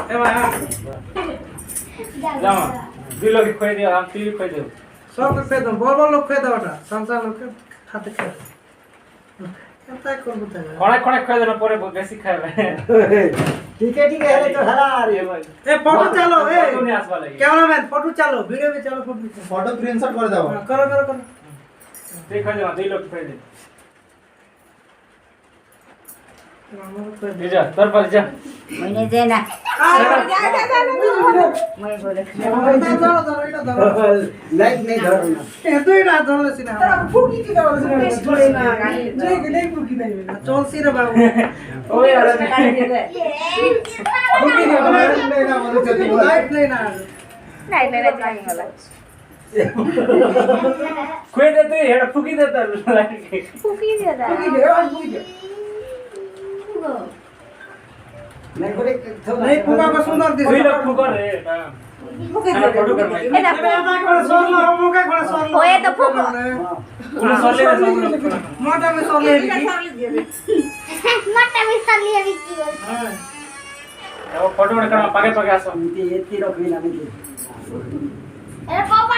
এ ভাই জামা দুই লোক খুঁজে দিও আর তুই খুঁজে দিও সব খেয়ে দাও বড় বড় লোক খেয়ে দাও ওটা সংসার লোকে হাতে খেয়ে তাই করবো তাই অনেক অনেক খুঁজে দেবে পরে বেশি খাবে ठीक है हेले तो हरा रे ए फोटो चलो ए फोटो नहीं आसवा लगी कैमरामैन फोटो चलो वीडियो में चलो फोटो फोटो स्क्रीनशॉट कर दाও करो करो करो देख दे दुई लोग खुঁজে दे जा तर पर जा मैंने देना मैं बोले लाइक नहीं धरो ना এতই না ধরলে সিনা फुकी की दाও नहीं फुकी नहीं चल सिरे बाबू ओए यार फुकी नहीं ना बोले चलती लाइट नहीं ना नहीं नहीं नहीं वाला खुঁজে दे তুই এটা ফুকি দে তার फूकी दे दा नहीं बोले नहीं फुका को सुंदर दिस দুই লোক ফুকো রে फुकी दे फोटो कर भाई ए ना मुके कोण सोल ओए तो फुको उन सोले मोटा में सोले मट्टा में साली अभी की बोल वो फोटो में कर पागे पागे आसो ये तीर रखी ना नहीं अरे पापा